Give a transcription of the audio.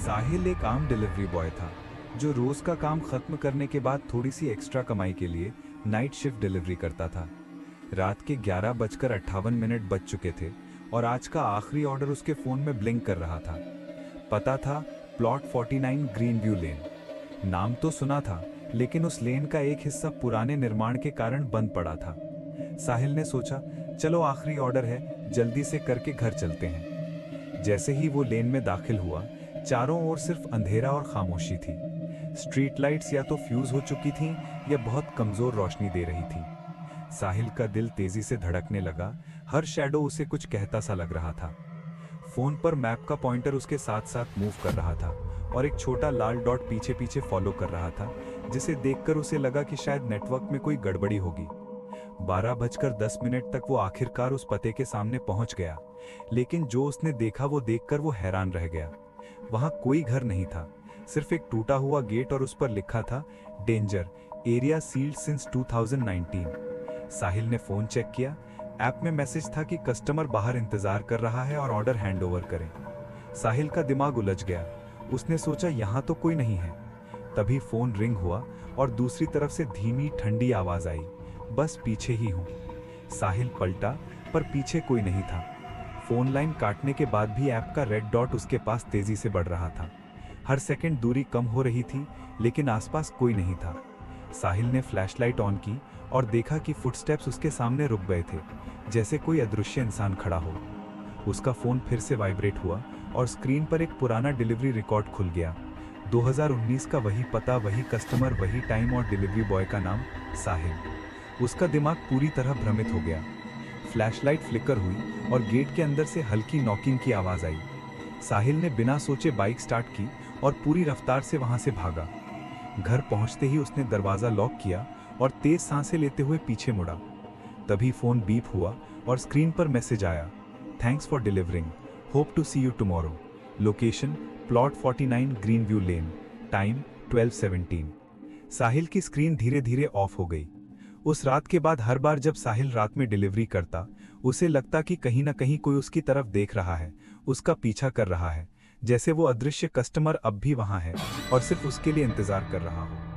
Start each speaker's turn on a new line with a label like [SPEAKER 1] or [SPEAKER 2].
[SPEAKER 1] साहिल एक आम delivery boy था जो रोज का काम खत्म करने के बाद थोड़ी सी एक्स्ट्रा कमाई के लिए नाइट शिफ्ट डिलीवरी करता था। रात के 11:58 बज चुके थे और आज का आखिरी ऑर्डर उसके फोन में ब्लिंक कर रहा था। पता था प्लॉट 49 ग्रीन व्यू लेन। नाम तो सुना था लेकिन उस लेन का एक हिस्सा पुराने निर्माण के कारण बंद पड़ा था। साहिल ने सोचा, चलो आखिरी ऑर्डर है, जल्दी से करके घर चलते हैं। जैसे ही वो लेन में दाखिल हुआ, चारों ओर सिर्फ अंधेरा और खामोशी थी। स्ट्रीट लाइट्स या तो फ्यूज हो चुकी थीं या बहुत कमजोर रोशनी दे रही थी। साहिल का दिल तेजी से धड़कने लगा। हर शैडो उसे कुछ कहता सा लग रहा था। फोन पर मैप का पॉइंटर उसके साथ साथ मूव कर रहा था और एक छोटा लाल डॉट पीछे पीछे फॉलो कर रहा था, जिसे देखकर उसे लगा कि शायद नेटवर्क में कोई गड़बड़ी होगी। 12:10 तक वो आखिरकार उस पते के सामने पहुंच गया, लेकिन जो उसने देखा वो देखकर वो हैरान रह गया। वहां कोई घर नहीं था, सिर्फ एक टूटा हुआ गेट और उस पर लिखा था डेंजर, एरिया सील्ड सिंस 2019। साहिल ने फोन चेक किया। ऐप में मैसेज था कि कस्टमर बाहर इंतजार कर रहा है और ऑर्डर हैंडओवर करें। साहिल का दिमाग उलझ गया। उसने सोचा यहां तो कोई नहीं है। तभी फोन रिंग हुआ और दूसरी तरफ से धीमी ठंडी आवाज आई, बस पीछे ही हूं। साहिल पलटा पर पीछे कोई नहीं था। फोन लाइन काटने के बाद भी ऐप का रेड डॉट उसके पास तेजी से बढ़ रहा था। हर सेकंड दूरी कम हो रही थी, लेकिन आसपास कोई नहीं था। साहिल ने फ्लैशलाइट ऑन की और देखा कि फुटस्टेप्स उसके सामने रुक गए थे, जैसे कोई अदृश्य इंसान खड़ा हो। उसका फोन फिर से वाइब्रेट हुआ और स्क्रीन पर एक पुराना डिलीवरी रिकॉर्ड खुल गया। 2019 का वही पता, वही कस्टमर, वही टाइम और डिलीवरी बॉय का नाम साहिल। उसका दिमाग पूरी तरह भ्रमित हो गया। फ्लैशलाइट फ्लिकर हुई और गेट के अंदर से हल्की नॉकिंग की आवाज आई। साहिल ने बिना सोचे बाइक स्टार्ट की और पूरी रफ्तार से वहां से भागा। घर पहुंचते ही उसने दरवाजा लॉक किया और तेज सांसें लेते हुए पीछे मुड़ा। तभी फोन बीप हुआ और स्क्रीन पर मैसेज आया, thanks for delivering, hope to see you tomorrow, location plot 49 green view lane, time 12:17। Sahil की स्क्रीन धीरे धीरे ऑफ हो गई। उस रात के बाद हर बार जब साहिल रात में डिलीवरी करता, उसे लगता कि कहीं ना कहीं कोई उसकी तरफ देख रहा है, उसका पीछा कर रहा है, जैसे वो अदृश्य कस्टमर अब भी वहां है और सिर्फ उसके लिए इंतजार कर रहा हो।